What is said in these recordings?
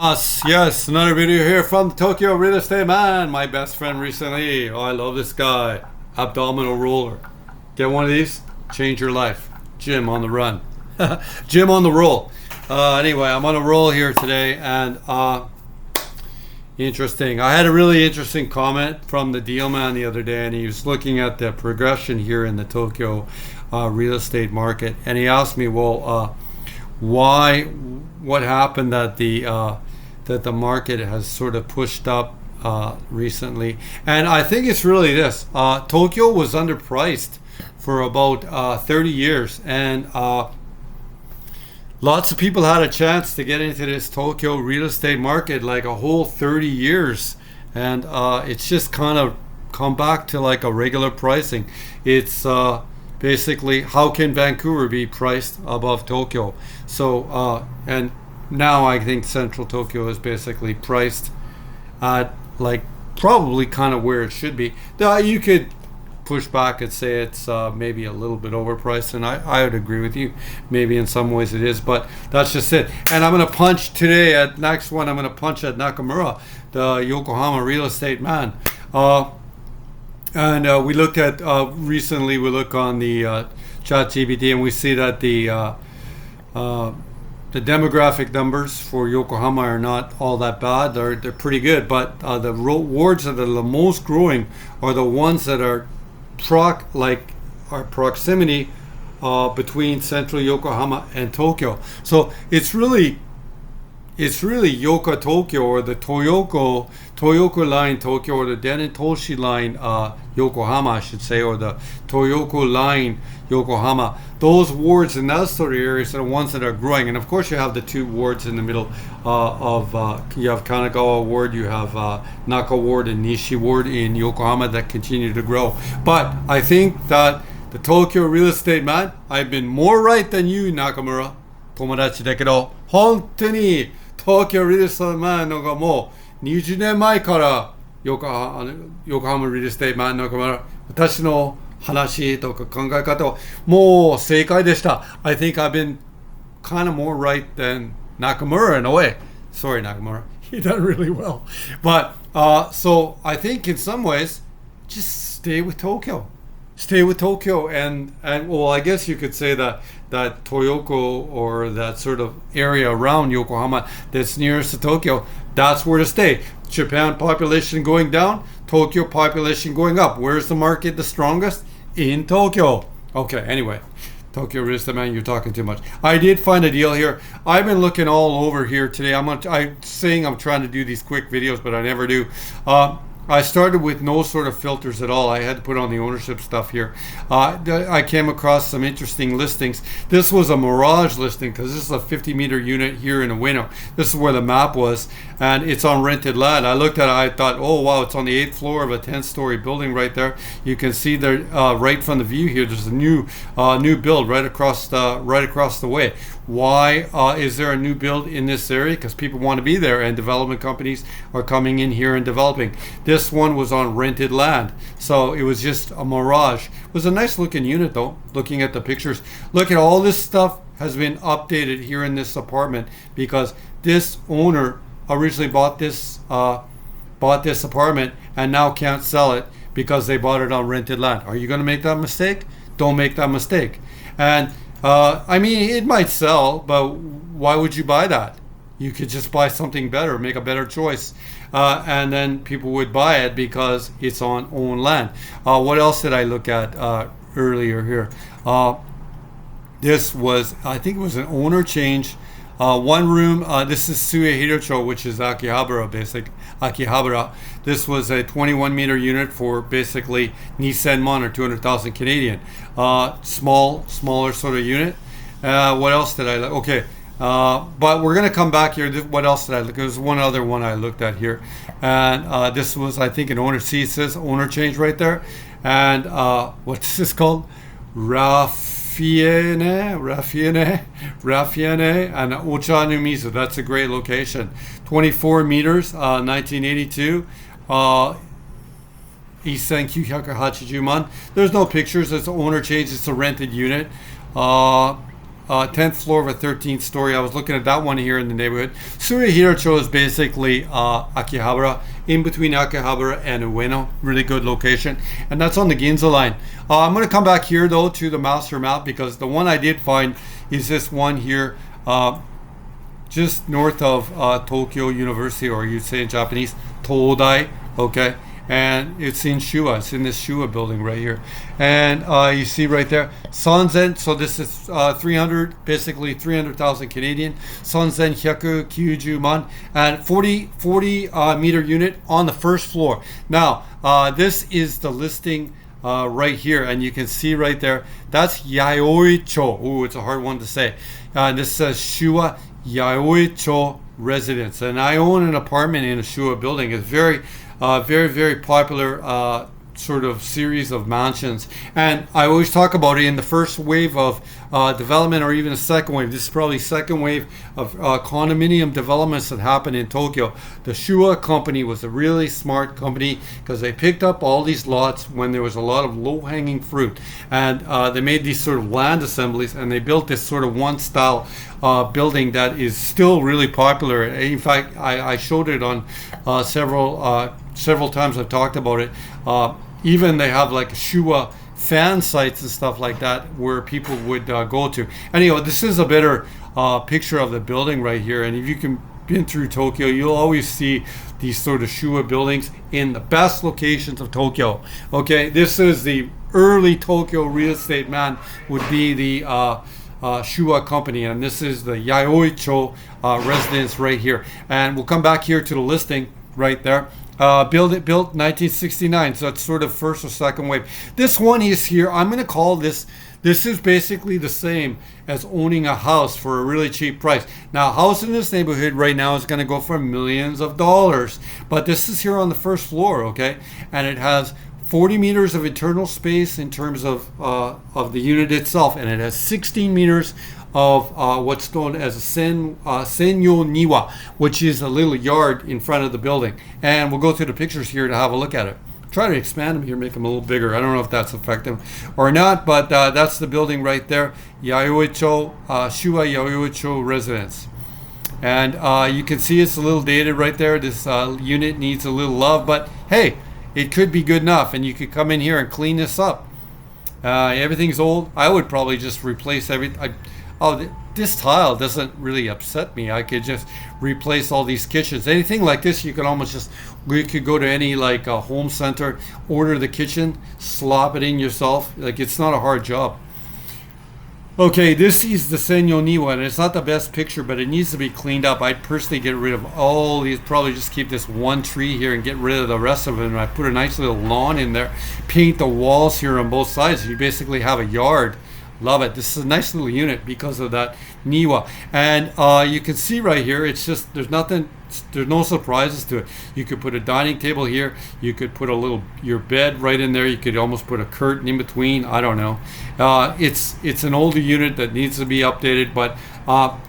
Yes, another video here from Tokyo Real Estate Man, my best friend recently. Oh, I love this guy. Abdominal roller. Get one of these, change your life. Jim on the run. Jim on the roll. Anyway, I'm on a roll here today, and interesting. I had a really interesting comment from the deal man the other day, and he was looking at the progression here in the Tokyo real estate market, and he asked me, well, what happened that the market has sort of pushed up recently. And I think it's really this. Tokyo was underpriced for about 30 years, and lots of people had a chance to get into this Tokyo real estate market like a whole 30 years, and it's just kind of come back to like a regular pricing. It's basically, how can Vancouver be priced above Tokyo? So and now I think Central Tokyo is basically priced at like probably kind of where it should be. Now you could push back and say it's maybe a little bit overpriced, and I would agree with you. Maybe in some ways it is, but that's just it. And I'm going to punch today at next one. I'm going to punch at Nakamura, the Yokohama real estate man. And we looked at recently. We look on the ChatGPT, and we see that the demographic numbers for Yokohama are not all that bad. They're pretty good, but the wards that are the most growing are the ones that are proximity between central Yokohama and Tokyo. So it's really Yoka Tokyo, or the Toyoko line Tokyo, or the Denetoshi line Yokohama, I should say, or the Toyoko line Yokohama. Those wards in those sort of areas are the ones that are growing. And of course you have the two wards in the middle you have Kanagawa ward, you have Naka ward and Nishi ward in Yokohama that continue to grow. But I think that the Tokyo real estate man, I've been more right than you, Nakamura. 友達だけど、本当に東京リールステートマンのがもう20年前から横浜リールステートマンのが私の話とか考え方はもう正解でした。I think I've been kind of more right than Nakamura in a way. Sorry, Nakamura. He done really well. But so I think in some ways, just stay with Tokyo. Stay with Tokyo, and well, I guess you could say that Toyoko, or that sort of area around Yokohama that's nearest to Tokyo, that's where to stay. Japan population going down, Tokyo population going up. Where's the market the strongest? In Tokyo. Okay, anyway, Tokyo real estate man, you're talking too much. I did find a deal here. I've been looking all over here today. I'm saying I'm trying to do these quick videos, but I never do. I started with no sort of filters at all. I had to put on the ownership stuff here. I came across some interesting listings. This was a Mirage listing because this is a 50-meter unit here in Ueno. This is where the map was, and it's on rented land. I looked at it, I thought, oh wow, it's on the 8th floor of a 10-story building right there. You can see there, right from the view here, there's a new build right across the way. Why is there a new build in this area? Because people want to be there, and development companies are coming in here and developing. This one was on rented land, so it was just a mirage. It was a nice looking unit though, looking at the pictures. Look at all this stuff has been updated here in this apartment, because this owner originally bought this apartment and now can't sell it because they bought it on rented land. Are you going to make that mistake? Don't make that mistake. And I mean, it might sell, but why would you buy that? You could just buy something better, make a better choice, and then people would buy it because it's on owned land. What else did I look at earlier here? This was, I think it was an owner change. One room, this is Suehirocho, which is Akihabara, Akihabara. This was a 21-meter unit for basically Nisenmon, or 200,000 Canadian. Smaller sort of unit. What else did I look? Okay, but we're going to come back here. What else did I look? There's one other one I looked at here. And this was, I think, an owner. See, it says owner change right there. And what's this called? Raffiene, and Ochanumizu. That's a great location. 24 meters, 1982. 1980 man. There's no pictures. It's owner change. It's a rented unit. 10th floor of a 13th story. I was looking at that one here in the neighborhood. Surihiracho is basically Akihabara, in between Akihabara and Ueno. Really good location. And that's on the Ginza line. I'm going to come back here, though, to the master map, because the one I did find is this one here, just north of Tokyo University, or you'd say in Japanese, Todai, okay? And it's in Shua. It's in this Shua building right here. And you see right there, Sanzen. So this is basically 300,000 Canadian. Sanzen hyaku kyuju man. And 40 meter unit on the first floor. Now, this is the listing right here. And you can see right there, that's Yayoi-cho. Ooh, it's a hard one to say. This says Shua Yayoi-cho residence. And I own an apartment in a Shua building. It's very, very popular sort of series of mansions. And I always talk about it in the first wave of development, or even the second wave. This is probably second wave of condominium developments that happened in Tokyo. The Shua company was a really smart company, because they picked up all these lots when there was a lot of low-hanging fruit. And they made these sort of land assemblies, and they built this sort of one-style building that is still really popular. In fact, I showed it on several times. I've talked about it. Even they have like Shua fan sites and stuff like that where people would go to. Anyway, this is a better picture of the building right here. And if you can been through Tokyo, you'll always see these sort of Shua buildings in the best locations of Tokyo. Okay, this is the early Tokyo real estate man, would be the Shua company, and this is the Yayoi-cho residence right here. And we'll come back here to the listing right there. Built 1969, so it's sort of first or second wave. This one is here. I'm going to call this is basically the same as owning a house for a really cheap price. Now, a house in this neighborhood right now is going to go for millions of dollars, but this is here on the first floor, okay? And it has 40 meters of internal space in terms of the unit itself, and it has 16 meters of what's known as a senyo niwa, which is a little yard in front of the building. And we'll go through the pictures here to have a look at it. Try to expand them here, make them a little bigger. I don't know if that's effective or not, but that's the building right there, Yayoi-cho, Shua Yayoi-cho residence. And you can see it's a little dated right there. This unit needs a little love, but hey, it could be good enough, and you could come in here and clean this up. Everything's old. I would probably just replace everything. This tile doesn't really upset me. I could just replace all these kitchens. Anything like this, you could go to any like home center, order the kitchen, slop it in yourself. Like, it's not a hard job. Okay, this is the Senyo Niwa, and it's not the best picture, but it needs to be cleaned up. I'd personally get rid of all these, probably just keep this one tree here and get rid of the rest of it. And I put a nice little lawn in there, paint the walls here on both sides. You basically have a yard. Love it. This is a nice little unit because of that Niwa. And you can see right here, it's just, there's no surprises to it. You could put a dining table here. You could put your bed right in there. You could almost put a curtain in between. I don't know. It's an older unit that needs to be updated, but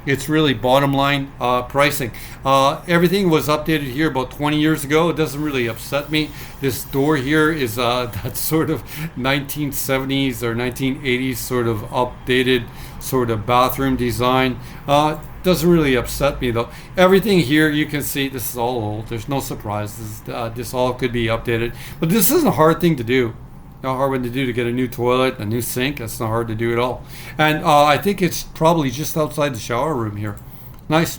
it's really bottom line pricing. Everything was updated here about 20 years ago. It doesn't really upset me. This door here is that sort of 1970s or 1980s sort of updated sort of bathroom design. Doesn't really upset me though. Everything here, you can see this is all old. There's no surprises. This all could be updated, but this isn't a hard thing to do. Not hard one to do, to get a new toilet, a new sink. That's not hard to do at all. And I think it's probably just outside the shower room here. Nice.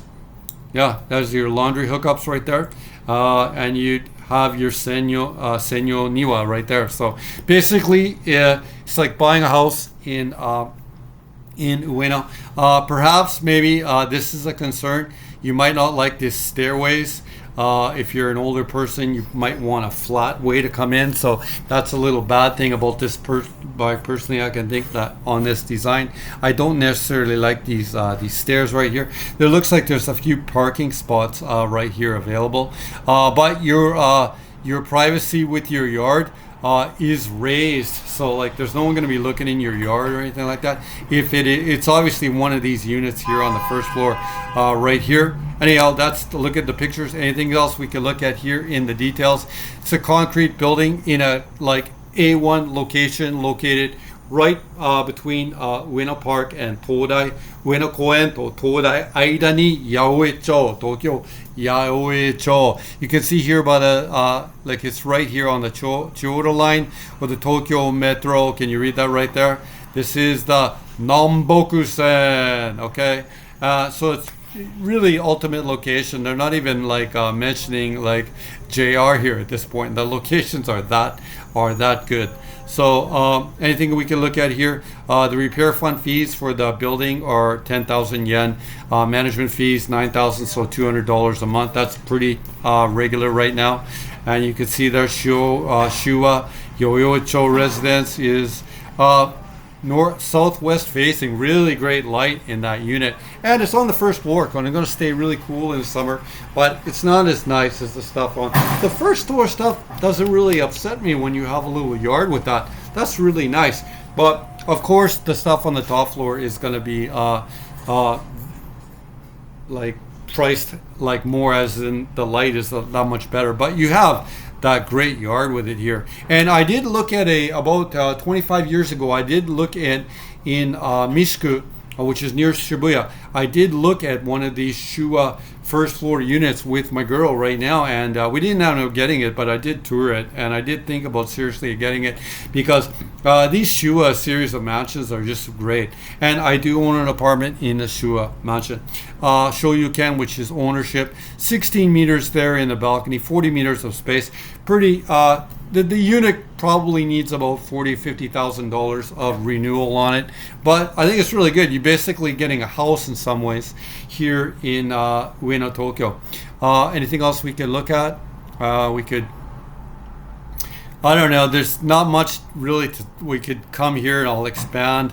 Yeah, there's your laundry hookups right there. And you have your Senyo Niwa right there. So basically, it's like buying a house in Ueno. Perhaps maybe this is a concern. You might not like these stairways. If you're an older person, you might want a flat way to come in. So that's a little bad thing about this. Personally, I can think that on this design, I don't necessarily like these stairs right here. There looks like there's a few parking spots right here available, but your privacy with your yard is raised, so like there's no one going to be looking in your yard or anything like that. If it's obviously one of these units here on the first floor right here. Anyhow, that's to look at the pictures. Anything else we can look at here in the details? It's a concrete building in a like A1 location, located right between Ueno Park and Todai, Ueno Koen to Todai, 間に八百恵町, Tokyo, 八百恵町. You can see here about like it's right here on the Chiyoda line or the Tokyo Metro. Can you read that right there? This is the Namboku-sen, okay? So it's really ultimate location. They're not even like mentioning like JR here at this point. The locations are that good. So anything we can look at here, the repair fund fees for the building are 10,000 yen. Management fees 9,000, so $200 a month. That's pretty regular right now. And you can see there Shua Yoyocho residence is southwest facing, really great light in that unit, and it's on the first floor. It's going to stay really cool in the summer, but it's not as nice as the stuff on the first floor. Stuff doesn't really upset me when you have a little yard with that. That's really nice, but of course the stuff on the top floor is going to be like priced like more, as in the light is that much better, but you have that great yard with it here. And I did look at about 25 years ago, I did look at in Mishiku, which is near Shibuya. I did look at one of these Shua first floor units with my girl right now, and we didn't end up getting it, but I did tour it, and I did think about seriously getting it because these Shua series of mansions are just great. And I do own an apartment in a Shua mansion. Shoryuken, which is ownership, 16 meters there in the balcony, 40 meters of space. Pretty, the unit probably needs about $40,000-$50,000 of renewal on it, but I think it's really good. You're basically getting a house in some ways here in Ueno, Tokyo. Anything else we could look at? We could, I don't know, there's not much really we could come here, and I'll expand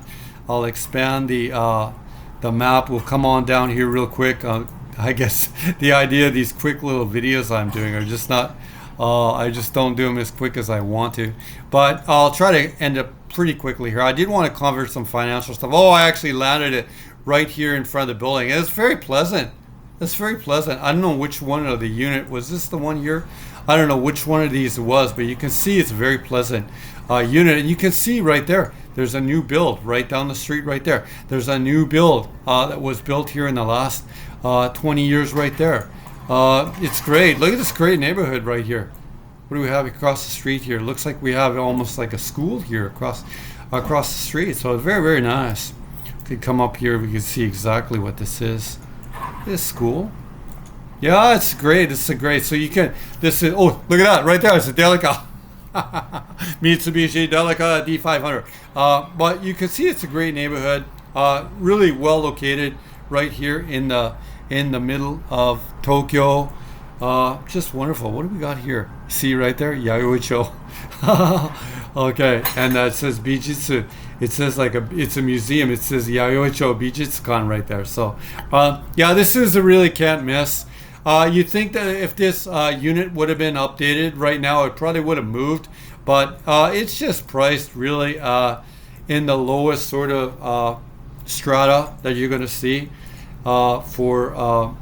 the map. We'll come on down here real quick. I guess the idea of these quick little videos I'm doing are just not, I just don't do them as quick as I want to, but I'll try to end up pretty quickly here. I did want to cover some financial stuff. Oh, I actually landed it right here in front of the building. It's very pleasant. It's very pleasant. I don't know which one of the unit was this, the one here. I don't know which one of these it was, but you can see it's a very pleasant unit, and you can see right there. There's a new build right down the street right there. There's a new build that was built here in the last 20 years right there. It's great. Look at this great neighborhood right here. What do we have across the street here? Looks like we have almost like a school here across the street. So very, very nice. We could come up here. We can see exactly what this is. This school. Yeah, it's great. It's a great. So you can. This is. Oh, look at that right there. It's a Delica. Mitsubishi Delica D500. But you can see it's a great neighborhood. Really well located right here in the middle of Tokyo. Just wonderful. What do we got here? See right there? Yayoi-cho. Okay, and it says Bijitsu. It says it's a museum. It says Yayoi-cho Bijitsukan right there. So, yeah, this is a really can't miss. You'd think that if this unit would have been updated right now, it probably would have moved, but it's just priced really in the lowest sort of strata that you're going to see for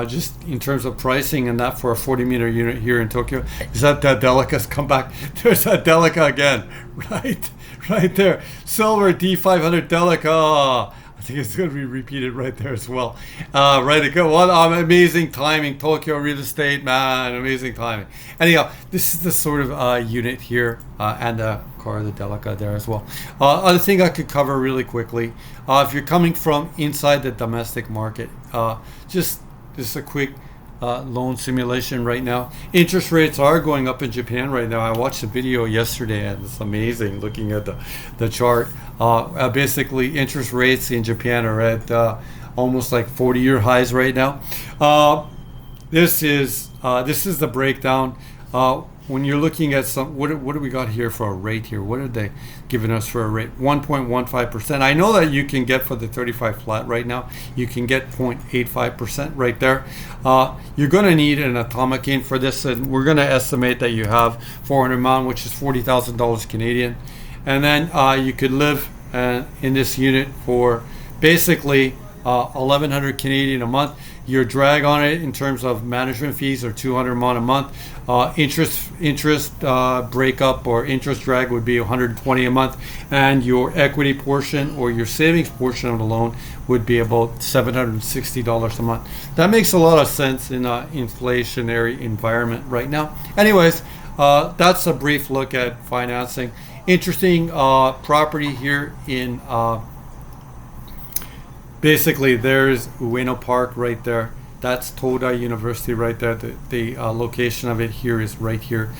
just in terms of pricing, and that for a 40-meter unit here in Tokyo. Is that Delica's come back? There's that Delica again, right there. Silver D500 Delica. I think it's going to be repeated right there as well. Right to go. What amazing timing, Tokyo real estate, man. Amazing timing. Anyhow, this is the sort of unit here, and the car, the Delica there as well. Other thing I could cover really quickly. If you're coming from inside the domestic market, just a quick loan simulation right now. Interest rates are going up in Japan right now. I watched a video yesterday, and it's amazing looking at the chart. Basically, interest rates in Japan are at almost like 40-year highs right now. This is the breakdown. When you're looking at what do we got here for a rate here? What are they giving us for a rate? 1.15%. I know that you can get for the 35 flat right now. You can get 0.85% right there. You're going to need an atomic gain for this, and we're going to estimate that you have 400 man, which is $40,000 Canadian, and then you could live in this unit for basically 1,100 Canadian a month. Your drag on it in terms of management fees are 200 won a month. Interest breakup or interest drag would be 120 a month, and your equity portion or your savings portion of the loan would be about $760 a month. That makes a lot of sense in an inflationary environment right now. Anyways, that's a brief look at financing. Interesting property here in basically there's Ueno Park right there. That's Toda University right there. The location of it here is right here.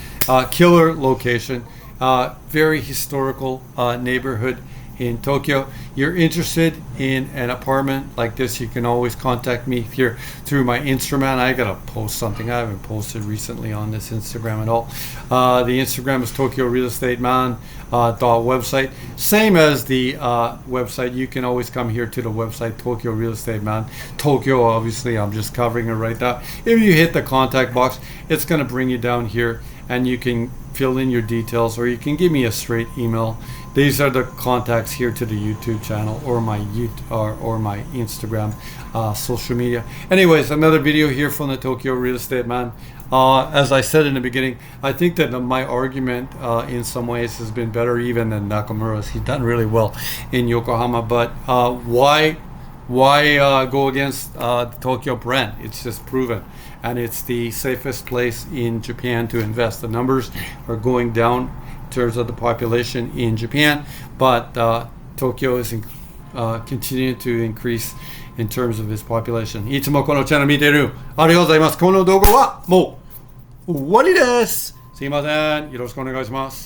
Killer location. Very historical neighborhood in Tokyo. You're interested in an apartment like this, you can always contact me here through my Instagram. I gotta post something. I haven't posted recently on this Instagram at all. The Instagram is Tokyo Real Estate Man website. Same as the website. You can always come here to the website, Tokyo Real Estate Man. Tokyo, obviously, I'm just covering it right now. If you hit the contact box, it's gonna bring you down here, and you can fill in your details, or you can give me a straight email. These are the contacts here to the YouTube channel or my Instagram social media. Anyways, another video here from the Tokyo Real Estate Man. As I said in the beginning, I think that my argument in some ways has been better even than Nakamura's. He's done really well in Yokohama, but why go against the Tokyo brand? It's just proven, and it's the safest place in Japan to invest. The numbers are going down in terms of the population in Japan, but Tokyo is continuing to increase in terms of its population. いつもこのチャンネル見ているありがとうございます。この動画はもう終わりです。すいません。よろしくお願いします。